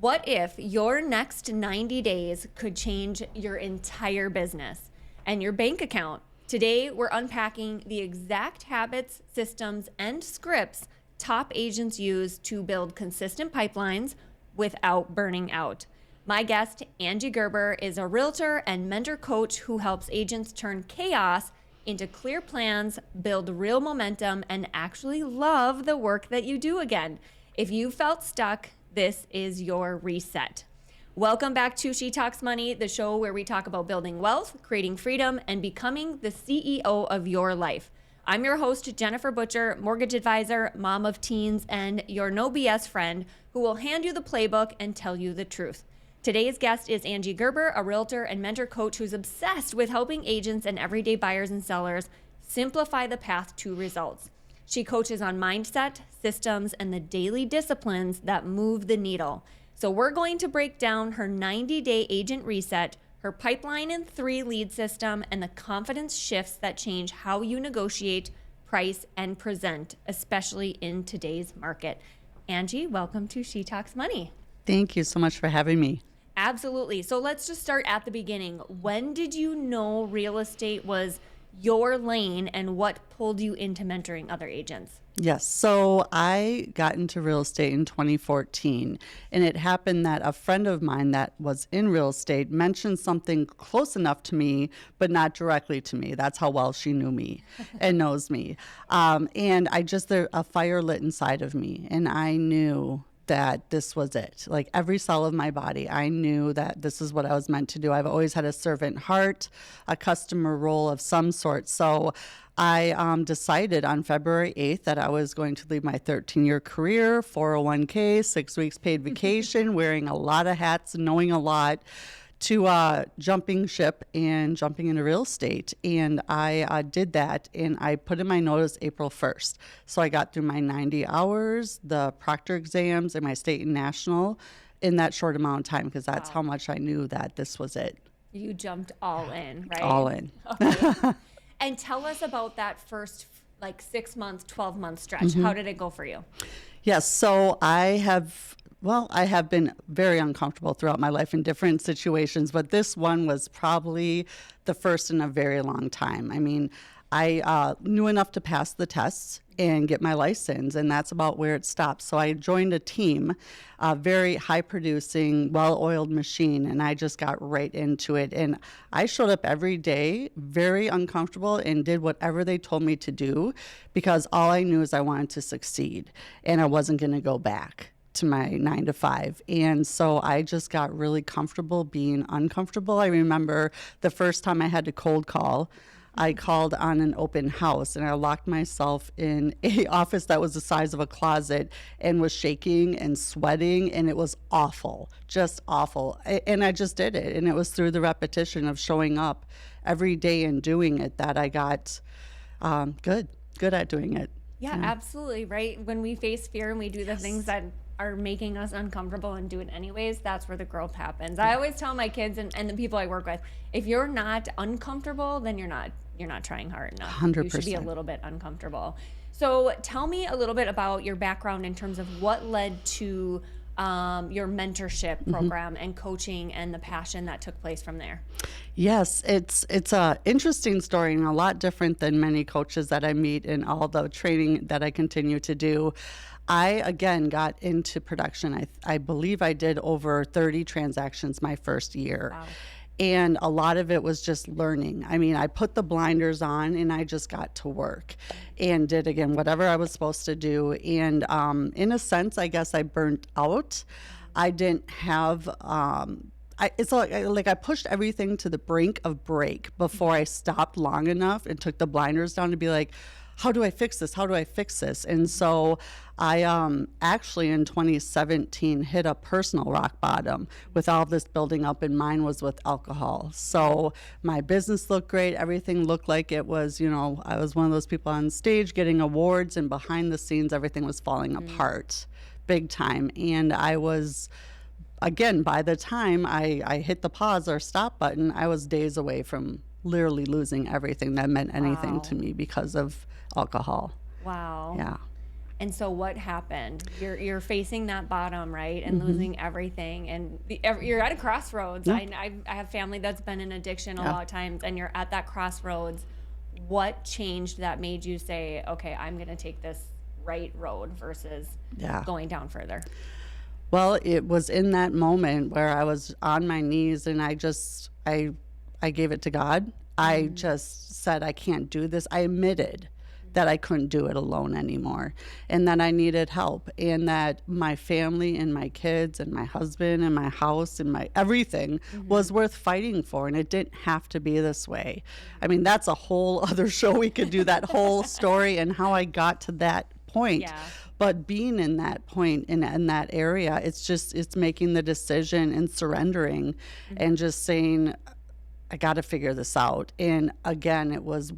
What if your next 90 days could change your entire business and your bank account? Today, we're unpacking the exact habits, systems, and scripts top agents use to build consistent pipelines without burning out. My guest, Angie Gerber, is a realtor and mentor coach who helps agents turn chaos into clear plans, build real momentum, and actually love the work that you do again. If you felt stuck, this is your reset. Welcome back to She Talks Money, the show where we talk about building wealth, creating freedom, and becoming the CEO of your life. I'm your host, Jennifer Butcher, mortgage advisor, mom of teens, and your no BS friend who will hand you the playbook and tell you the truth. Today's guest is Angie Gerber, a realtor and mentor coach who's obsessed with helping agents and everyday buyers and sellers simplify the path to results. She coaches on mindset, systems, and the daily disciplines that move the needle. So we're going to break down her 90-day agent reset, her pipeline and 3 lead system, and the confidence shifts that change how you negotiate, price, and present, especially in today's market. Angie, welcome to She Talks Money. Thank you so much for having me. Absolutely. So let's just start at the beginning. When did you know real estate was your lane and what pulled you into mentoring other agents? Yes, so I got into real estate in 2014, and it happened that a friend of mine that was in real estate mentioned something close enough to me, but not directly to me. That's how well she knew me and knows me. And a fire lit inside of me, and I knew that this was it. Like every cell of my body, I knew that this is what I was meant to do. I've always had a servant heart, a customer role of some sort. So I decided on February 8th that I was going to leave my 13-year career, 401k, 6 weeks paid vacation, wearing a lot of hats and knowing a lot, to jumping ship and jumping into real estate. And I did that, and I put in my notice April 1st. So I got through my 90 hours, the proctor exams, and my state and national in that short amount of time, because that's how much I knew that this was it. You jumped all in, right? All in. Okay. And tell us about that first 6 month, 12-month stretch. Mm-hmm. How did it go for you? Yes, so I have been very uncomfortable throughout my life in different situations, but this one was probably the first in a very long time. I mean, I knew enough to pass the tests and get my license, and that's about where it stopped. So I joined a team, a very high-producing, well-oiled machine, and I just got right into it. And I showed up every day very uncomfortable and did whatever they told me to do, because all I knew is I wanted to succeed, and I wasn't going to go back to my 9 to 5. And so I just got really comfortable being uncomfortable. I remember the first time I had to cold call, I called on an open house, and I locked myself in a office that was the size of a closet and was shaking and sweating, and it was awful, just awful. And I just did it. And it was through the repetition of showing up every day and doing it that I got good at doing it. Yeah, absolutely. Right. When we face fear and we do the things that are making us uncomfortable and do it anyways, that's where the growth happens. I always tell my kids and the people I work with, if you're not uncomfortable, then you're not trying hard enough. 100%. You should be a little bit uncomfortable. So tell me a little bit about your background in terms of what led to your mentorship program and coaching and the passion that took place from there. Yes, it's a interesting story and a lot different than many coaches that I meet and all the training that I continue to do. I, again, got into production. I believe I did over 30 transactions my first year. Wow. And a lot of it was just learning. I mean, I put the blinders on and I just got to work and did, again, whatever I was supposed to do. And in a sense, I guess I burnt out. I didn't have... it's like I pushed everything to the brink of break before I stopped long enough and took the blinders down to be like, how do I fix this? How do I fix this? And so I actually in 2017 hit a personal rock bottom with all this building up, and mine was with alcohol. So my business looked great. Everything looked like it was, I was one of those people on stage getting awards, and behind the scenes, everything was falling apart big time. And I was... Again, by the time I hit the pause or stop button, I was days away from literally losing everything that meant anything to me because of alcohol. Wow. Yeah. And so what happened? You're facing that bottom, right? And losing everything. And you're at a crossroads. I have family that's been in addiction a lot of times, and you're at that crossroads. What changed that made you say, okay, I'm going to take this right road versus going down further? Well, it was in that moment where I was on my knees and I gave it to God. I just said, I can't do this. I admitted that I couldn't do it alone anymore and that I needed help, and that my family and my kids and my husband and my house and my everything was worth fighting for, and it didn't have to be this way. I mean, that's a whole other show. We could do that whole story and how I got to that point. Yeah. But being in that point, in that area, it's making the decision and surrendering and just saying, I got to figure this out. And again, it was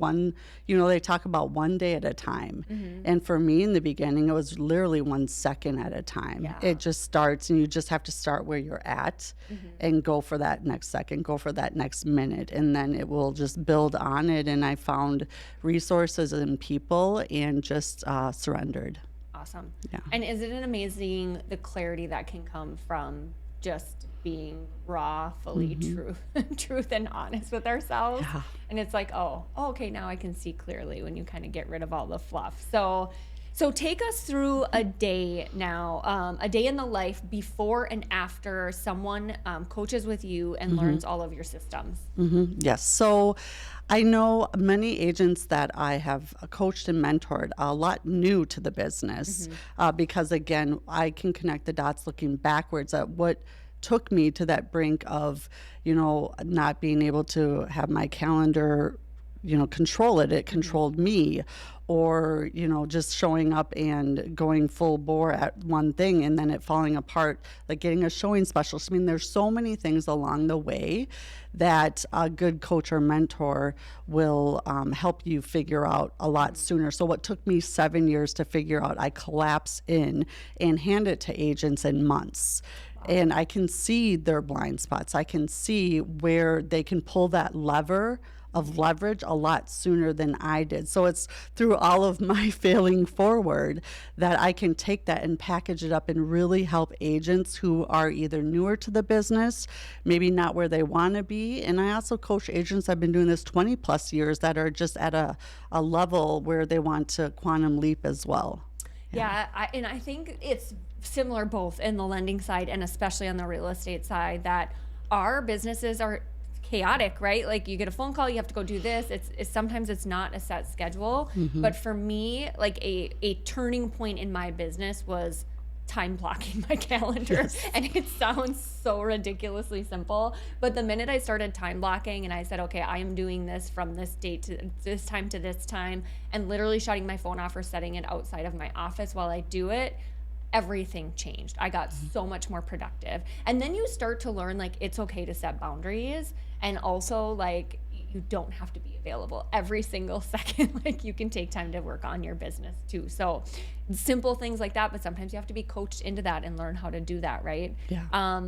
they talk about one day at a time. And for me in the beginning, it was literally 1 second at a time. Yeah. It just starts, and you just have to start where you're at and go for that next second, go for that next minute. And then it will just build on it. And I found resources and people and just surrendered. Awesome. Yeah. And isn't it amazing the clarity that can come from just being raw, fully truth and honest with ourselves? Yeah. And it's like, okay, now I can see clearly when you kind of get rid of all the fluff. So take us through a day now, a day in the life before and after someone coaches with you and learns all of your systems. Yes. So I know many agents that I have coached and mentored, a lot new to the business, because again, I can connect the dots looking backwards at what took me to that brink of, not being able to have my calendar, control it. It controlled me, or, just showing up and going full bore at one thing and then it falling apart, like getting a showing specialist. I mean, there's so many things along the way that a good coach or mentor will help you figure out a lot sooner. So what took me 7 years to figure out, I collapse in and hand it to agents in months. And I can see their blind spots. I can see where they can pull that lever of leverage a lot sooner than I did. So it's through all of my failing forward that I can take that and package it up and really help agents who are either newer to the business, maybe not where they want to be. And I also coach agents, I've been doing this 20 plus years, that are just at a level where they want to quantum leap as well. Yeah, I think it's similar both in the lending side and especially on the real estate side, that our businesses are chaotic, right? Like you get a phone call, you have to go do this. It's sometimes it's not a set schedule. But for me, like a turning point in my business was time blocking my calendar. And it sounds so ridiculously simple, but the minute I started time blocking and I said, okay, I am doing this from this date to this time, and literally shutting my phone off or setting it outside of my office while I do it, everything changed. I got so much more productive. And then you start to learn, like, it's okay to set boundaries, and also like you don't have to be available every single second. Like you can take time to work on your business too. So simple things like that, but sometimes you have to be coached into that and learn how to do that, right? Yeah.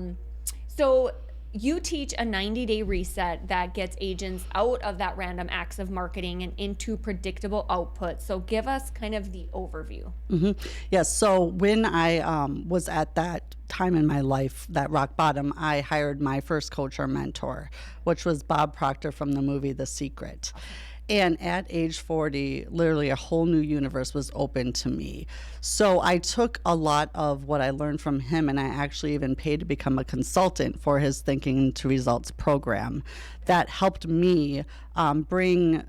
So you teach a 90-day reset that gets agents out of that random acts of marketing and into predictable output. So give us kind of the overview. Yes. So when I was at that time in my life, that rock bottom, I hired my first coach or mentor, which was Bob Proctor from the movie The Secret. And at age 40, literally a whole new universe was open to me. So I took a lot of what I learned from him, and I actually even paid to become a consultant for his Thinking to Results program. That helped me bring,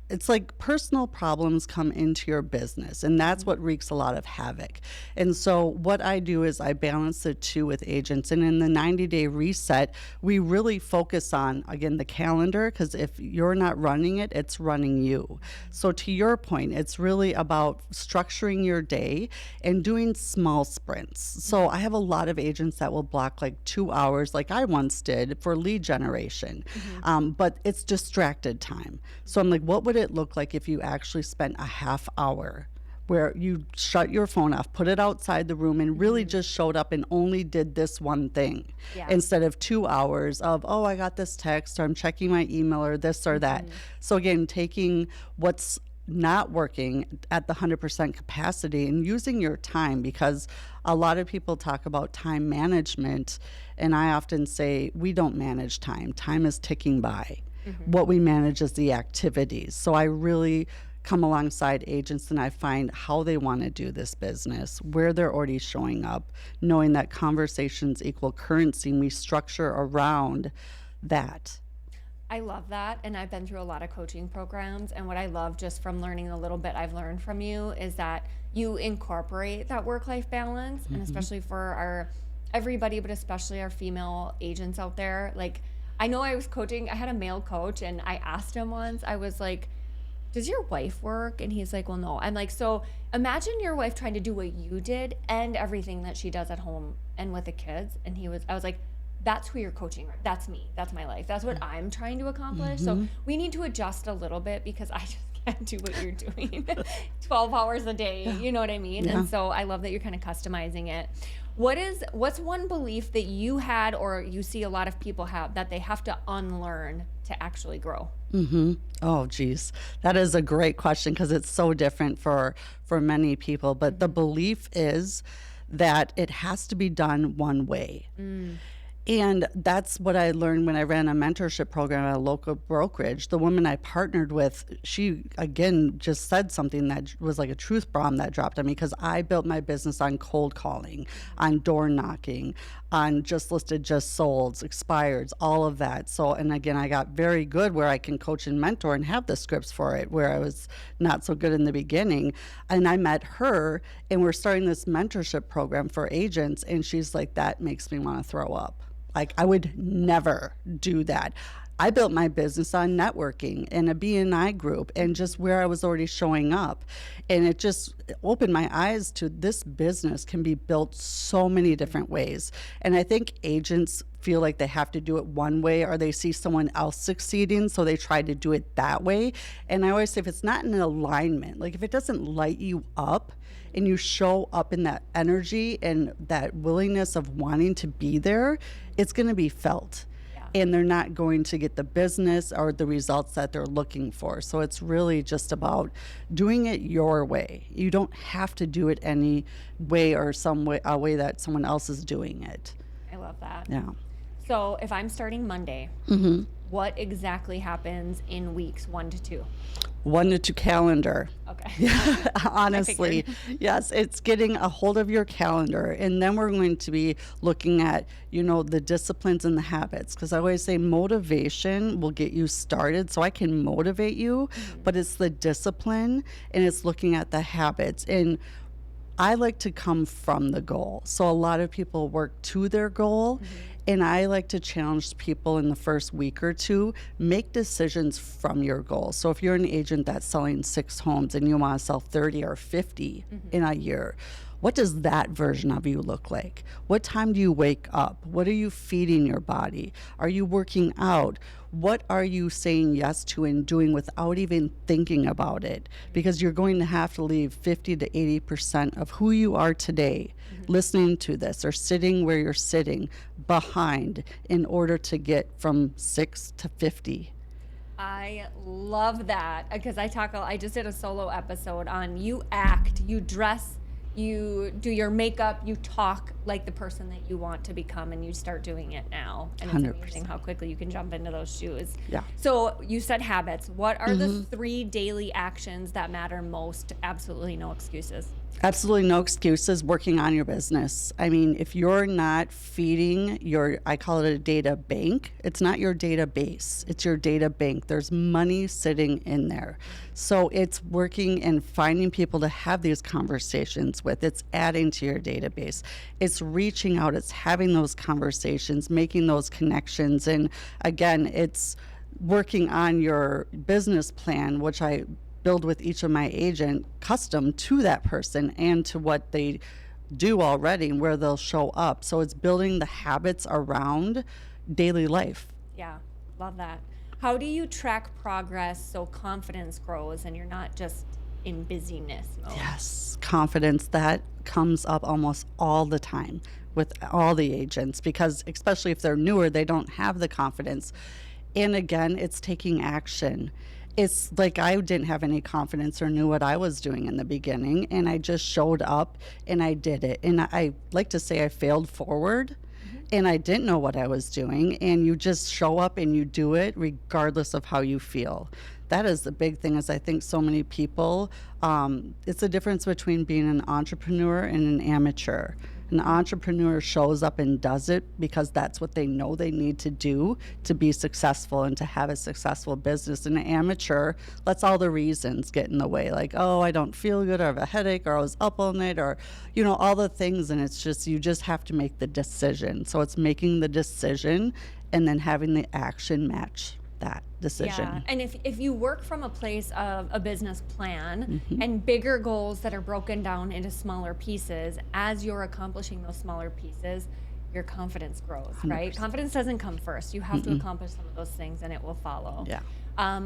it's like personal problems come into your business, and that's what wreaks a lot of havoc. And so what I do is I balance the two with agents. And in the 90-day reset, we really focus on, again, the calendar, because if you're not running it, it's running you. So to your point, it's really about structuring your day and doing small sprints. So I have a lot of agents that will block like 2 hours, like I once did, for lead generation. But it's distracted time. So I'm like, what would it look like if you actually spent a half hour where you shut your phone off, put it outside the room, and really just showed up and only did this one thing, instead of 2 hours of, oh, I got this text, or I'm checking my email, or this or that. So again, taking what's not working at the 100% capacity and using your time, because a lot of people talk about time management, and I often say we don't manage time. Time is ticking by. What we manage is the activities. So I really come alongside agents and I find how they want to do this business, where they're already showing up, knowing that conversations equal currency, and we structure around that. I love that. And I've been through a lot of coaching programs. And what I love just from learning the little bit I've learned from you is that you incorporate that work-life balance. And especially for everybody, but especially our female agents out there. Like, I know I was coaching, I had a male coach, and I asked him once, I was like, does your wife work? And he's like, well, no. I'm like, so imagine your wife trying to do what you did and everything that she does at home and with the kids. And I was like, that's who you're coaching. That's me. That's my life. That's what I'm trying to accomplish. So we need to adjust a little bit, because I just can't do what you're doing 12 hours a day. You know what I mean? And so I love that you're kind of customizing it. What's one belief that you had, or you see a lot of people have, that they have to unlearn to actually grow? Oh, geez. That is a great question, because it's so different for many people. But the belief is that it has to be done one way. And that's what I learned when I ran a mentorship program at a local brokerage. The woman I partnered with, she, again, just said something that was like a truth bomb that dropped on me, because I built my business on cold calling, on door knocking, on just listed, just solds, expireds, all of that. So, and again, I got very good where I can coach and mentor and have the scripts for it, where I was not so good in the beginning. And I met her, and we're starting this mentorship program for agents, and she's like, that makes me want to throw up. Like, I would never do that. I built my business on networking and a BNI group and just where I was already showing up. And it just opened my eyes to this business can be built so many different ways. And I think agents feel like they have to do it one way, or they see someone else succeeding, so they try to do it that way. And I always say, if it's not in alignment, like if it doesn't light you up, and you show up in that energy and that willingness of wanting to be there, it's going to be felt. And they're not going to get the business or the results that they're looking for. So it's really just about doing it your way. You don't have to do it any way, or some way, a way that someone else is doing it. I love that. Yeah. So if I'm starting Monday, what exactly happens in weeks 1 to 2? 1 to 2 calendar. Okay. Yeah, honestly, yes, it's getting a hold of your calendar. And then we're going to be looking at, the disciplines and the habits. Because I always say motivation will get you started. So I can motivate you, but it's the discipline, and it's looking at the habits. And I like to come from the goal. So a lot of people work to their goal. And I like to challenge people in the first week or two, make decisions from your goal. So if you're an agent that's selling 6 homes and you want to sell 30 or 50 in a year, what does that version of you look like? What time do you wake up? What are you feeding your body? Are you working out? What are you saying yes to and doing without even thinking about it? Because you're going to have to leave 50 to 80% of who you are today, listening to this or sitting where you're sitting, behind, in order to get from 6 to 50. I love that, because I just did a solo episode on you act, you dress, you do your makeup, you talk like the person that you want to become, and you start doing it now. And it's 100%. amazing how quickly you can jump into those shoes. Yeah. So you said habits. What are the 3 daily actions that matter most? Absolutely no excuses. Absolutely no excuses. Working on your business. I mean, if you're not feeding I call it a data bank, it's not your database, it's your data bank. There's money sitting in there. So it's working and finding people to have these conversations with. It's adding to your database. It's reaching out. It's having those conversations, making those connections. And again, it's working on your business plan, which I build with each of my agent, custom to that person and to what they do already and where they'll show up. So it's building the habits around daily life. Yeah, love that. How do you track progress so confidence grows and you're not just in busyness mode? Yes, confidence, that comes up almost all the time with all the agents, because especially if they're newer, they don't have the confidence. And again, it's taking action. It's like I didn't have any confidence or knew what I was doing in the beginning, and I just showed up and I did it. And I like to say I failed forward, Mhm. and I didn't know what I was doing. And you just show up and you do it regardless of how you feel. That is the big thing. Is I think so many people, it's the difference between being an entrepreneur and an amateur. An entrepreneur shows up and does it because that's what they know they need to do to be successful and to have a successful business. And an amateur lets all the reasons get in the way, like, oh, I don't feel good, or I have a headache, or I was up all night, or, all the things. And it's just, you just have to make the decision. So it's making the decision and then having the action match that decision. Yeah, and if you work from a place of a business plan and bigger goals that are broken down into smaller pieces, as you're accomplishing those smaller pieces, your confidence grows, right? 100%. Confidence doesn't come first. You have to accomplish some of those things and it will follow. Yeah.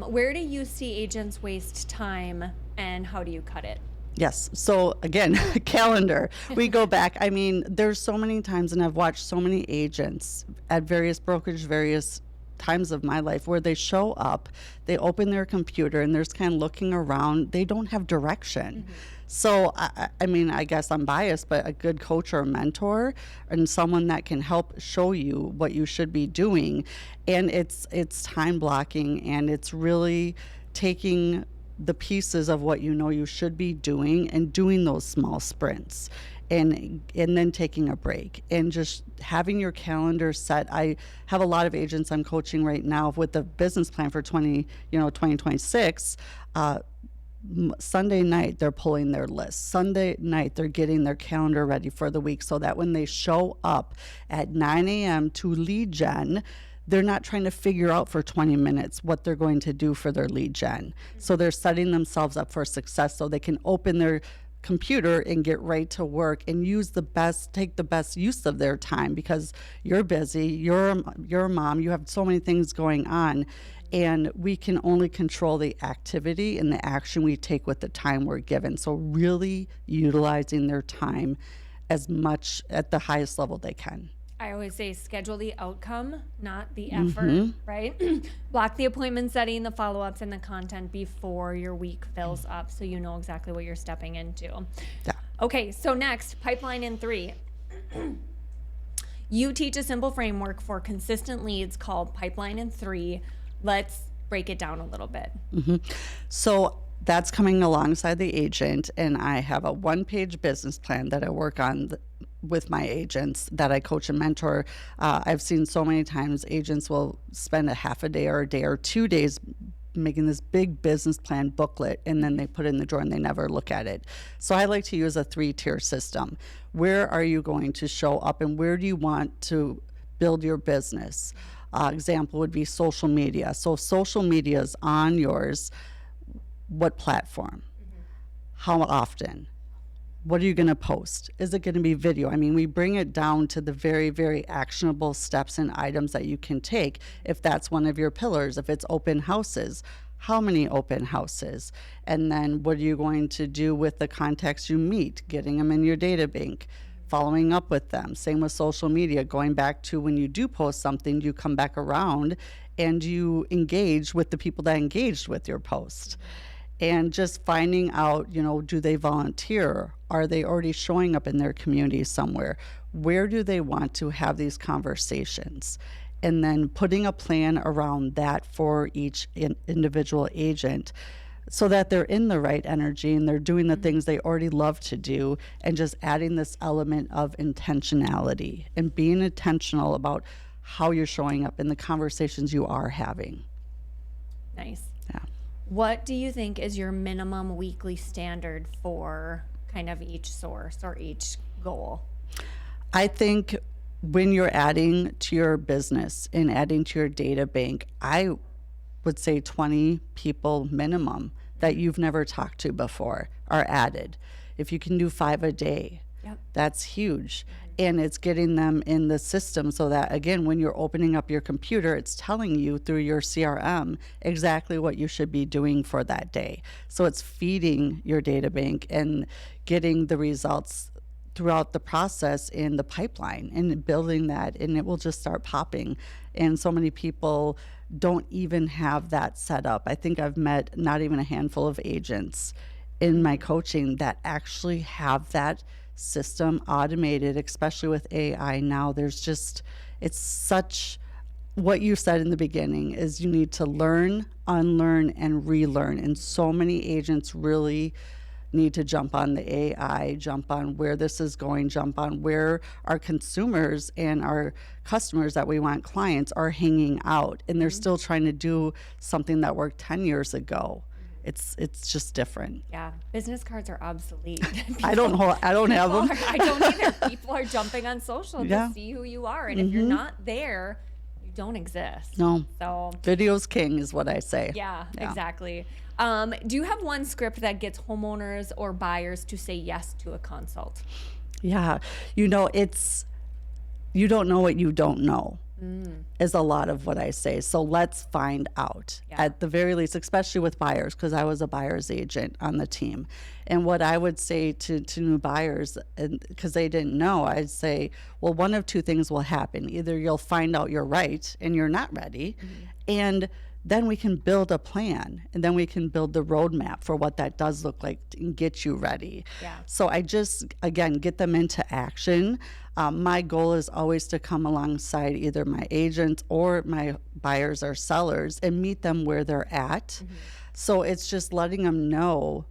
Where do you see agents waste time and how do you cut it? Yes. So again, calendar. We go back. I mean, there's so many times, and I've watched so many agents at various brokerage, various times of my life where they show up, they open their computer, and they're just kind of looking around. They don't have direction. So, I mean, I guess I'm biased, but a good coach or mentor and someone that can help show you what you should be doing. And it's time blocking, and it's really taking the pieces of what you know you should be doing and doing those small sprints, and then taking a break and just having your calendar set. I have a lot of agents I'm coaching right now with the business plan for 2026. Sunday night they're pulling their list. Sunday night they're getting their calendar ready for the week, so that when they show up at 9 a.m. to lead gen, they're not trying to figure out for 20 minutes what they're going to do for their lead gen. So they're setting themselves up for success so they can open their computer and get right to work and take the best use of their time, because you're busy, you're a mom, you have so many things going on, and we can only control the activity and the action we take with the time we're given. So really utilizing their time as much at the highest level they can. I always say schedule the outcome, not the effort, right? Block the appointment setting, the follow-ups, and the content before your week fills up so you know exactly what you're stepping into. Yeah. Okay, so next, pipeline in 3. You teach a simple framework for consistent leads called pipeline in 3. Let's break it down a little bit. So that's coming alongside the agent, and I have a 1-page business plan that I work on with my agents that I coach and mentor. I've seen so many times agents will spend a half a day or a day or 2 days making this big business plan booklet, and then they put it in the drawer and they never look at it. So I like to use a 3-tier system. Where are you going to show up, and where do you want to build your business? Example would be social media. So social media is on yours. What platform? How often? What are you going to post? Is it going to be video? I mean, we bring it down to the very, very actionable steps and items that you can take. If that's one of your pillars, if it's open houses, how many open houses? And then what are you going to do with the contacts you meet, getting them in your data bank, following up with them? Same with social media, going back to when you do post something, you come back around and you engage with the people that engaged with your post. And just finding out, do they volunteer? Are they already showing up in their community somewhere? Where do they want to have these conversations? And then putting a plan around that for each individual agent so that they're in the right energy and they're doing the things they already love to do, and just adding this element of intentionality and being intentional about how you're showing up in the conversations you are having. Nice. Yeah. What do you think is your minimum weekly standard for kind of each source or each goal? I think when you're adding to your business and adding to your data bank, I would say 20 people minimum that you've never talked to before are added. If you can do 5 a day, that's huge. And it's getting them in the system so that, again, when you're opening up your computer, it's telling you through your CRM exactly what you should be doing for that day. So it's feeding your data bank and getting the results throughout the process in the pipeline and building that, and it will just start popping. And so many people don't even have that set up. I think I've met not even a handful of agents in my coaching that actually have that system automated, especially with AI now. It's such what you said in the beginning is you need to learn, unlearn, and relearn. And so many agents really need to jump on the AI, jump on where this is going, jump on where our consumers and our customers that we want clients are hanging out. And they're still trying to do something that worked 10 years ago. It's just different. Yeah, business cards are obsolete. I don't have them. I don't either. People are jumping on social Yeah. to see who you are, and if you're not there, you don't exist. No. So Video's king is what I say. yeah. Exactly. Do you have one script that gets homeowners or buyers to say yes to a consult? Yeah. It's you don't know what you don't know is a lot of what I say. So let's find out at the very least, especially with buyers, because I was a buyer's agent on the team. And what I would say to new buyers, because they didn't know, I'd say, well, one of two things will happen. Either you'll find out you're right and you're not ready, and then we can build a plan, and then we can build the roadmap for what that does look like and get you ready. Yeah. So I just, again, get them into action. My goal is always to come alongside either my agents or my buyers or sellers and meet them where they're at. So it's just letting them know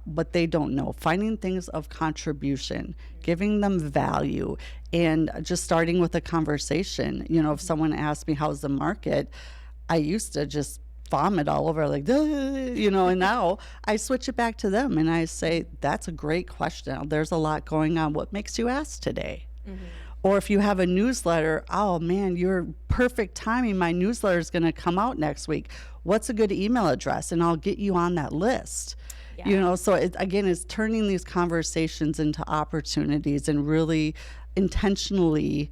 what they don't know, finding things of contribution, giving them value, and just starting with a conversation. If someone asks me, how's the market? I used to just vomit all over like, and now I switch it back to them and I say, that's a great question. There's a lot going on. What makes you ask today? Or if you have a newsletter, oh man, you're perfect timing. My newsletter is going to come out next week. What's a good email address? And I'll get you on that list. So it's turning these conversations into opportunities and really intentionally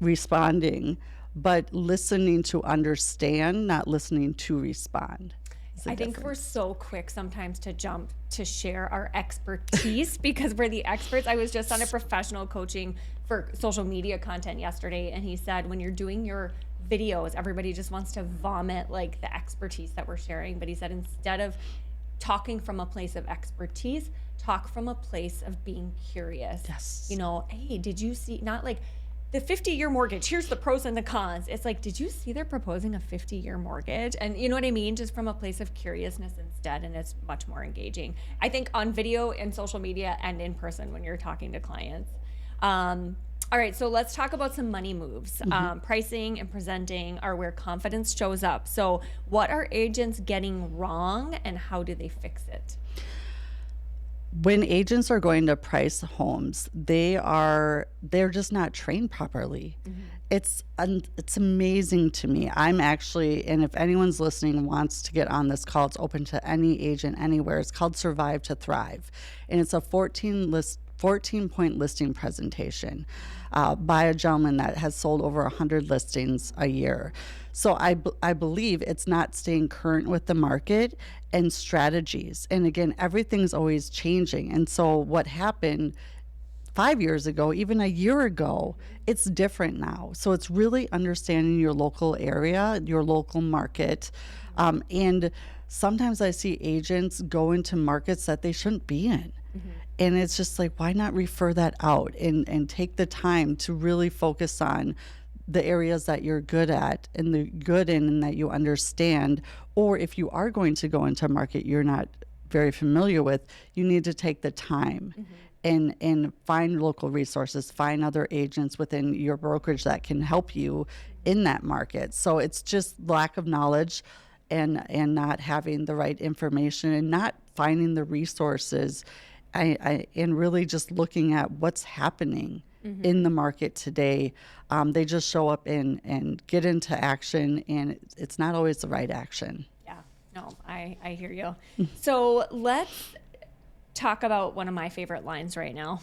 responding, but listening to understand, not listening to respond. I think we're so quick sometimes to jump to share our expertise because we're the experts. I was just on a professional coaching for social media content yesterday, and he said when you're doing your videos, everybody just wants to vomit like the expertise that we're sharing. But he said instead of talking from a place of expertise, talk from a place of being curious. Yes. Hey, did you see, not like the 50-year mortgage, here's the pros and the cons. It's like, did you see they're proposing a 50-year mortgage? And you know what I mean? Just from a place of curiousness instead, and it's much more engaging. I think on video and social media and in person when you're talking to clients. All right, so let's talk about some money moves. Pricing and presenting are where confidence shows up. So what are agents getting wrong and how do they fix it? When agents are going to price homes, they're just not trained properly. It's amazing to me. I'm actually, and if anyone's listening wants to get on this call, it's open to any agent anywhere. It's called Survive to Thrive, and it's a 14-point listing presentation by a gentleman that has sold over 100 listings a year. So I believe it's not staying current with the market and strategies. And again, everything's always changing. And so what happened 5 years ago, even a year ago, it's different now. So it's really understanding your local area, your local market. And sometimes I see agents go into markets that they shouldn't be in. And it's just like, why not refer that out and take the time to really focus on the areas that you're good at and the good in and that you understand. Or if you are going to go into a market you're not very familiar with, you need to take the time and find local resources, find other agents within your brokerage that can help you in that market. So it's just lack of knowledge and not having the right information and not finding the resources and really just looking at what's happening in the market today. They just show up and get into action, and it's not always the right action. Yeah, no, I hear you. So let's talk about one of my favorite lines right now.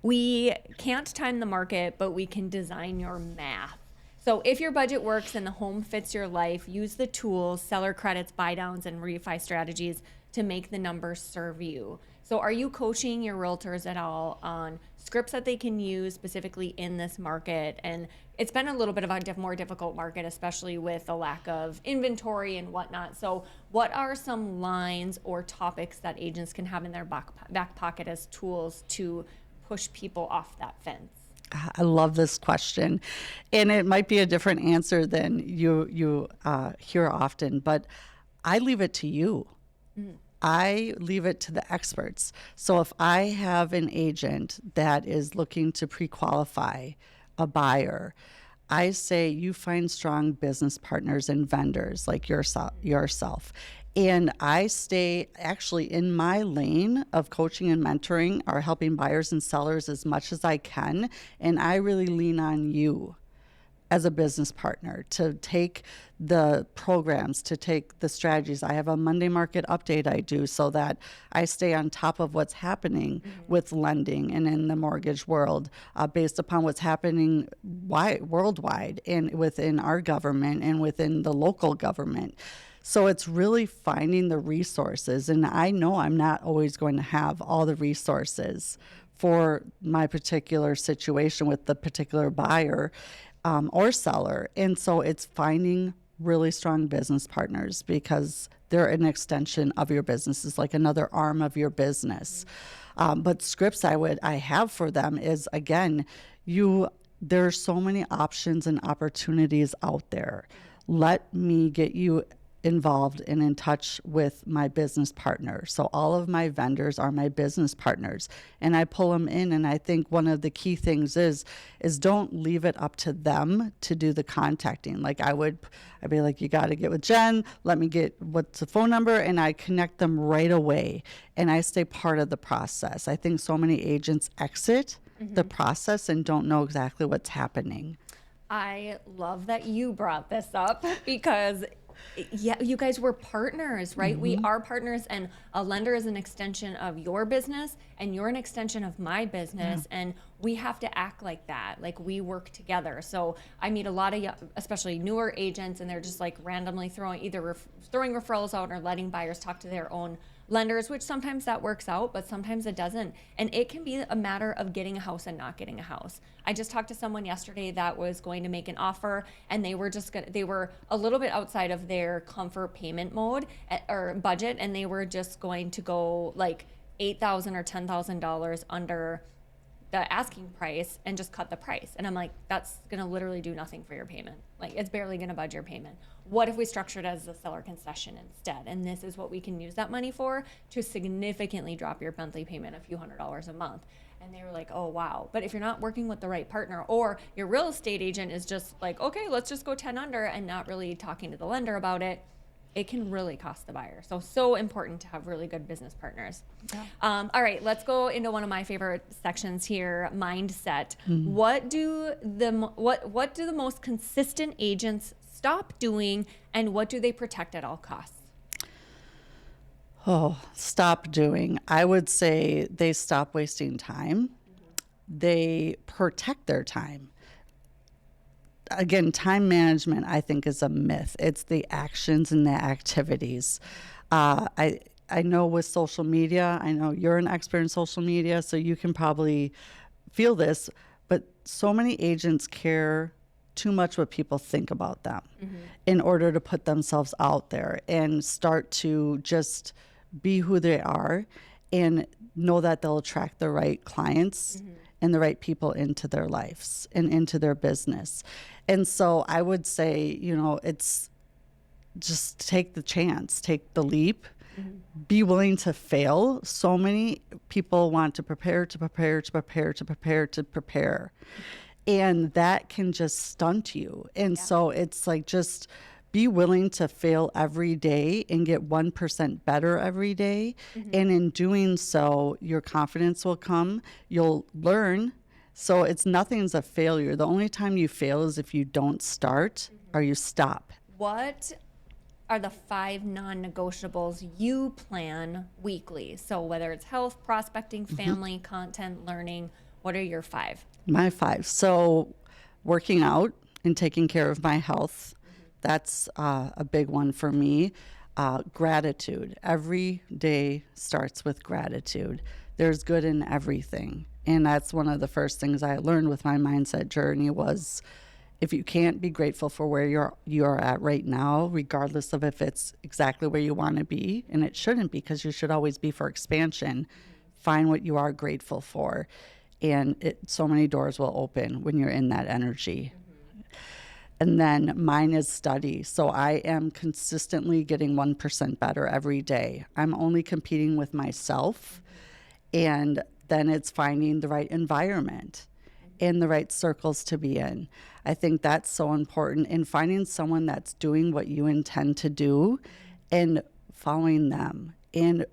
We can't time the market, but we can design your math. So if your budget works and the home fits your life, use the tools, seller credits, buy downs, and refi strategies to make the numbers serve you. So are you coaching your realtors at all on scripts that they can use specifically in this market? And it's been a little bit of a more difficult market, especially with the lack of inventory and whatnot. So what are some lines or topics that agents can have in their back pocket as tools to push people off that fence? I love this question, and it might be a different answer than you hear often, but I leave it to you. I leave it to the experts. So if I have an agent that is looking to pre-qualify a buyer, I say you find strong business partners and vendors like yourself. And I stay actually in my lane of coaching and mentoring or helping buyers and sellers as much as I can. And I really lean on you as a business partner to take the programs, to take the strategies. I have a Monday market update I do so that I stay on top of what's happening with lending and in the mortgage world, based upon what's happening worldwide and within our government and within the local government. So it's really finding the resources. And I know I'm not always going to have all the resources for my particular situation with the particular buyer or seller. And so it's finding really strong business partners because they're an extension of your business. It's like another arm of your business. But scripts I have for them is, again, there are so many options and opportunities out there. Let me get you involved and in touch with my business partner. So all of my vendors are my business partners, and I pull them in. And I think one of the key things is don't leave it up to them to do the contacting. Like I'd be like, you got to get with Jen. Let me get what's the phone number, and I connect them right away. And I stay part of the process. I think so many agents exit the process and don't know exactly what's happening. I love that you brought this up because yeah, you guys were partners, right? We are partners, and a lender is an extension of your business, and you're an extension of my business, and we have to act like that. Like we work together. So I meet a lot of, especially newer agents, and they're just like randomly throwing referrals out or letting buyers talk to their own lenders, which sometimes that works out, but sometimes it doesn't. And it can be a matter of getting a house and not getting a house. I just talked to someone yesterday that was going to make an offer, and they were a little bit outside of their comfort payment mode or budget, and they were just going to go like $8,000 or $10,000 under the asking price and just cut the price. And I'm like, that's going to literally do nothing for your payment. Like it's barely going to budge your payment. What if we structured it as a seller concession instead? And this is what we can use that money for, to significantly drop your monthly payment a few $100s a month. And they were like, oh, wow. But if you're not working with the right partner, or your real estate agent is just like, okay, let's just go 10 under, and not really talking to the lender about it, it can really cost the buyer. So important to have really good business partners. Yeah. All right, let's go into one of my favorite sections here, mindset. What do the most consistent agents stop doing, and what do they protect at all costs? Oh, stop doing. I would say they stop wasting time. They protect their time. Again, time management, I think, is a myth. It's the actions and the activities. I know with social media, I know you're an expert in social media, so you can probably feel this, but so many agents care too much what people think about them in order to put themselves out there and start to just be who they are and know that they'll attract the right clients and the right people into their lives and into their business. And so I would say, it's just take the chance, take the leap, be willing to fail. So many people want to prepare. And that can just stunt you. And so it's like, just be willing to fail every day and get 1% better every day. And in doing so, your confidence will come. You'll learn. So nothing's a failure. The only time you fail is if you don't start or you stop. What are the 5 non-negotiables you plan weekly? So whether it's health, prospecting, family, content, learning, what are your 5? My 5. So working out and taking care of my health, that's a big one for me. Gratitude. Every day starts with gratitude. There's good in everything. And that's one of the first things I learned with my mindset journey was if you can't be grateful for where you're at right now, regardless of if it's exactly where you want to be, and it shouldn't be because you should always be for expansion, find what you are grateful for. And so many doors will open when you're in that energy. And then mine is study. So I am consistently getting 1% better every day. I'm only competing with myself. And then it's finding the right environment and the right circles to be in. I think that's so important in finding someone that's doing what you intend to do and following them. And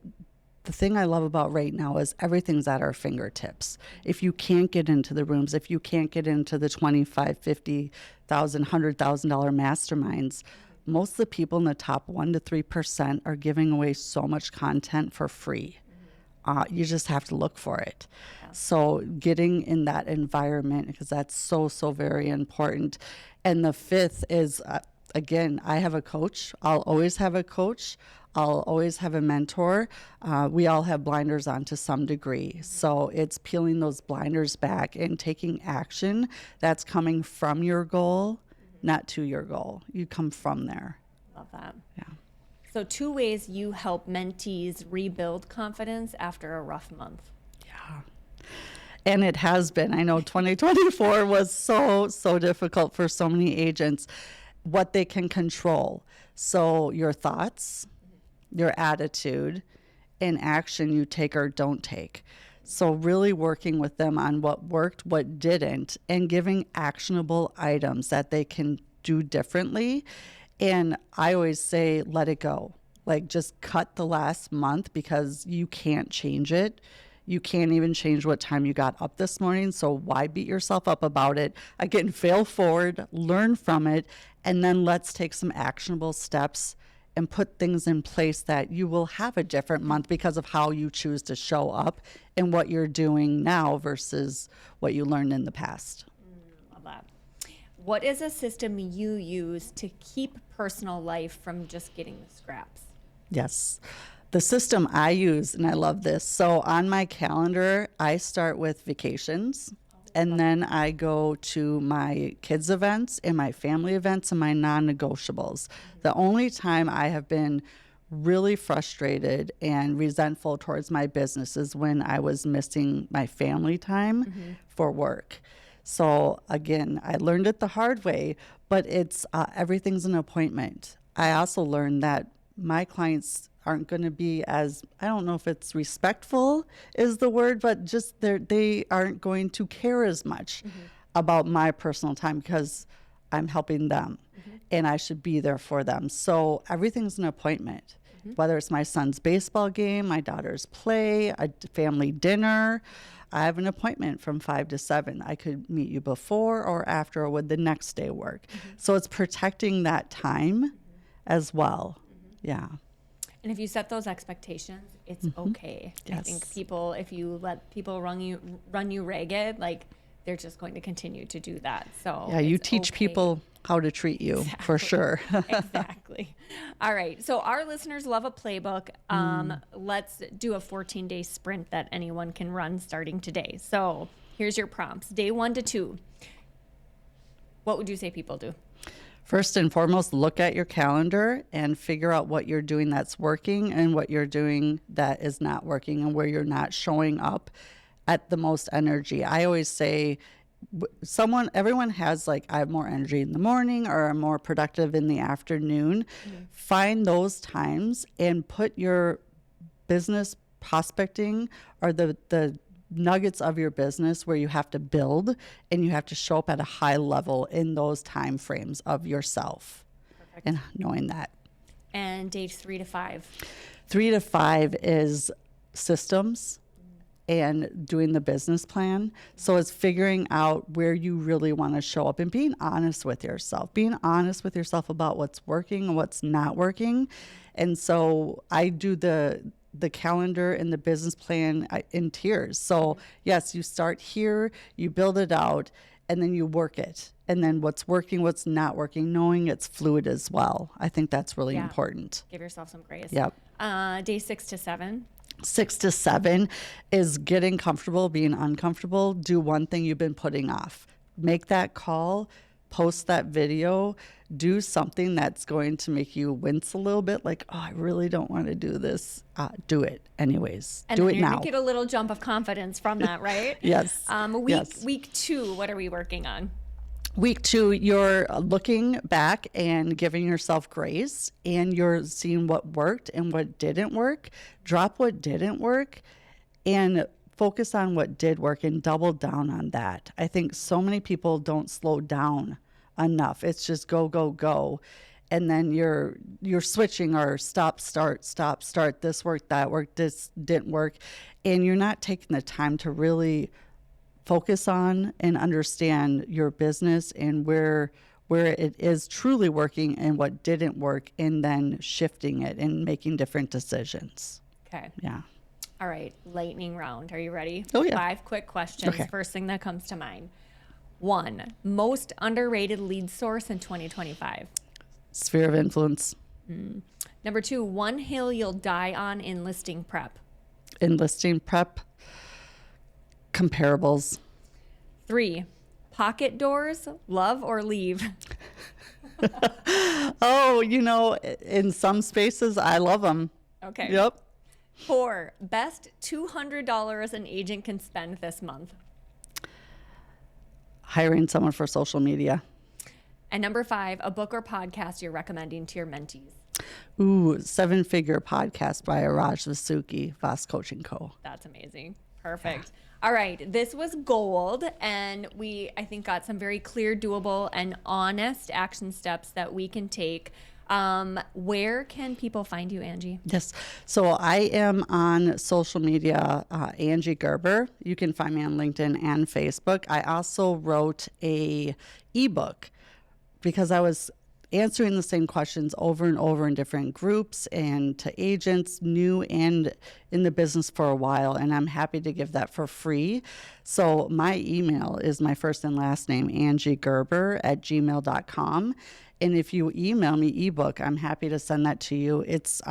the thing I love about right now is everything's at our fingertips. If you can't get into the rooms, if you can't get into the $25,000, $50,000, $100,000 masterminds, most of the people in the top 1% to 3% are giving away so much content for free. You just have to look for it. Yeah. So getting in that environment, because that's so, so very important. And the fifth is, again, I have a coach. I'll always have a coach. I'll always have a mentor. We all have blinders on to some degree. So it's peeling those blinders back and taking action that's coming from your goal, not to your goal. You come from there. Love that. Yeah. So 2 ways you help mentees rebuild confidence after a rough month. Yeah. And it has been. I know 2024 was so, so difficult for so many agents. What they can control. So your thoughts, your attitude, and action you take or don't take. So really working with them on what worked, what didn't, and giving actionable items that they can do differently. And I always say, let it go. Like just cut the last month because you can't change it. You can't even change what time you got up this morning. So why beat yourself up about it? Again, fail forward, learn from it, and then let's take some actionable steps and put things in place that you will have a different month because of how you choose to show up and what you're doing now versus what you learned in the past. Love that. What is a system you use to keep personal life from just getting the scraps? Yes. The system I use, and I love this. So on my calendar, I start with vacations, and then I go to my kids' events and my family events and my non-negotiables. The only time I have been really frustrated and resentful towards my business is when I was missing my family time for work. So again, I learned it the hard way, but it's everything's an appointment. I also learned that my clients aren't going to be as, I don't know if it's respectful is the word, but just they aren't going to care as much about my personal time because I'm helping them and I should be there for them. So everything's an appointment, whether it's my son's baseball game, my daughter's play, a family dinner. I have an appointment from 5 to 7. I could meet you before or after, or would the next day work? So it's protecting that time as well. Yeah. And if you set those expectations, it's okay. Yes. I think people, if you let people run you ragged, like they're just going to continue to do that. So yeah, you teach people how to treat you for sure. Exactly. All right. So our listeners love a playbook. Let's do a 14-day sprint that anyone can run starting today. So here's your prompts. Day 1 to 2. What would you say people do? First and foremost, look at your calendar and figure out what you're doing that's working and what you're doing that is not working and where you're not showing up at the most energy. I always say everyone has like, I have more energy in the morning or I'm more productive in the afternoon. Find those times and put your business prospecting or the nuggets of your business where you have to build and you have to show up at a high level in those time frames of yourself. Perfect. And knowing that. And days 3 to 5. 3 to 5 is systems and doing the business plan. So it's figuring out where you really want to show up and being honest with yourself, about what's working and what's not working. And so I do the calendar and the business plan in tiers. So yes, you start here, you build it out, and then you work it. And then what's working, what's not working, knowing it's fluid as well. I think that's really important. Give yourself some grace. Yep. Day 6 to 7. 6 to 7 is getting comfortable, being uncomfortable. Do one thing you've been putting off. Make that call, post that video, do something that's going to make you wince a little bit. Like, oh, I really don't want to do this. Do it anyways. And do then it you're now. gonna get a little jump of confidence from that, right? Yes. Yes. Week 2, what are we working on? Week 2, you're looking back and giving yourself grace, and you're seeing what worked and what didn't work. Drop what didn't work and focus on what did work and double down on that. I think so many people don't slow down enough. It's just go, go, go. And then you're switching or stop, start, stop, start. This worked, that worked, this didn't work. And you're not taking the time to really focus on and understand your business and where it is truly working and what didn't work, and then shifting it and making different decisions. Okay. Yeah. All right. Lightning round. Are you ready? Oh, yeah. 5 quick questions. Okay. First thing that comes to mind. 1, most underrated lead source in 2025. Sphere of influence. Number 2, one hill you'll die on in listing prep. In listing prep, comparables. 3, pocket doors, love or leave. Oh, in some spaces, I love them. Okay. Yep. 4, best $200 an agent can spend this month. Hiring someone for social media. And number 5, a book or podcast you're recommending to your mentees. Ooh, 7-figure podcast by Raj Vasuki, Voss Coaching Co. That's amazing. Perfect. All right. This was gold. And we, I think, got some very clear, doable, and honest action steps that we can take. Where can people find you, Angie? Yes. So I am on social media, Angie Gerber. You can find me on LinkedIn and Facebook. I also wrote a ebook because I was answering the same questions over and over in different groups and to agents, new and in the business for a while. And I'm happy to give that for free. So my email is my first and last name, angiegerber@gmail.com. And if you email me ebook, I'm happy to send that to you. It's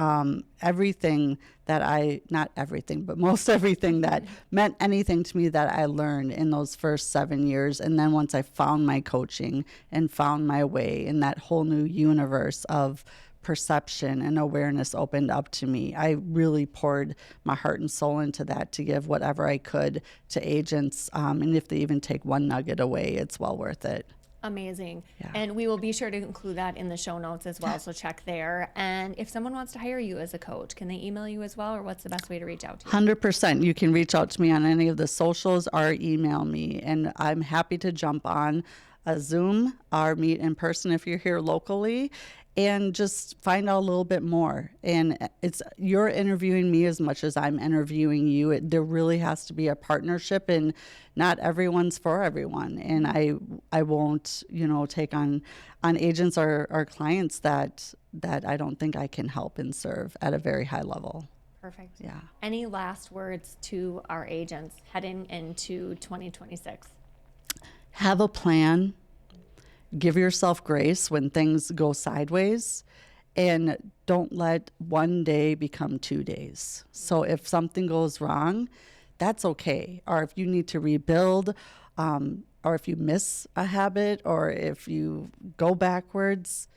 everything that not everything, but most everything that meant anything to me that I learned in those first 7 years. And then once I found my coaching and found my way in that whole new universe of perception and awareness opened up to me, I really poured my heart and soul into that to give whatever I could to agents. And if they even take one nugget away, it's well worth it. Amazing. Yeah. And we will be sure to include that in the show notes as well. So check there. And if someone wants to hire you as a coach, can they email you as well, or what's the best way to reach out to you? 100%. You can reach out to me on any of the socials or email me. And I'm happy to jump on a Zoom or meet in person if you're here locally and just find out a little bit more. And you're interviewing me as much as I'm interviewing you. There really has to be a partnership, and not everyone's for everyone. And I won't, take on agents or clients that I don't think I can help and serve at a very high level. Perfect. Yeah. Any last words to our agents heading into 2026? Have a plan. Give yourself grace when things go sideways, and don't let one day become 2 days. So if something goes wrong, that's okay. Or if you need to rebuild, or if you miss a habit, or if you go backwards,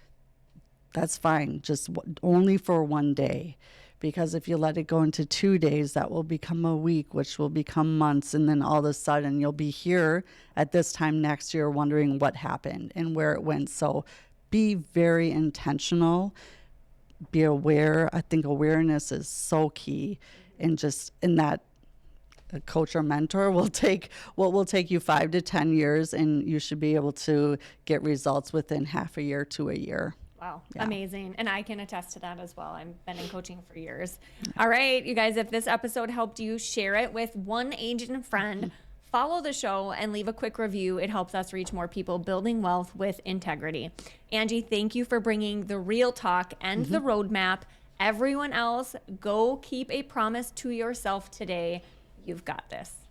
that's fine. Just only for one day. Because if you let it go into 2 days, that will become a week, which will become months. And then all of a sudden you'll be here at this time next year wondering what happened and where it went. So be very intentional. Be aware. I think awareness is so key. And just in that, a coach or mentor will take what will take you 5 to 10 years, and you should be able to get results within half a year to a year. Wow. Yeah. Amazing. And I can attest to that as well. I've been in coaching for years. All right, you guys, if this episode helped you, share it with one agent friend, follow the show, and leave a quick review. It helps us reach more people building wealth with integrity. Angie, thank you for bringing the real talk and the roadmap. Everyone else, go keep a promise to yourself today. You've got this.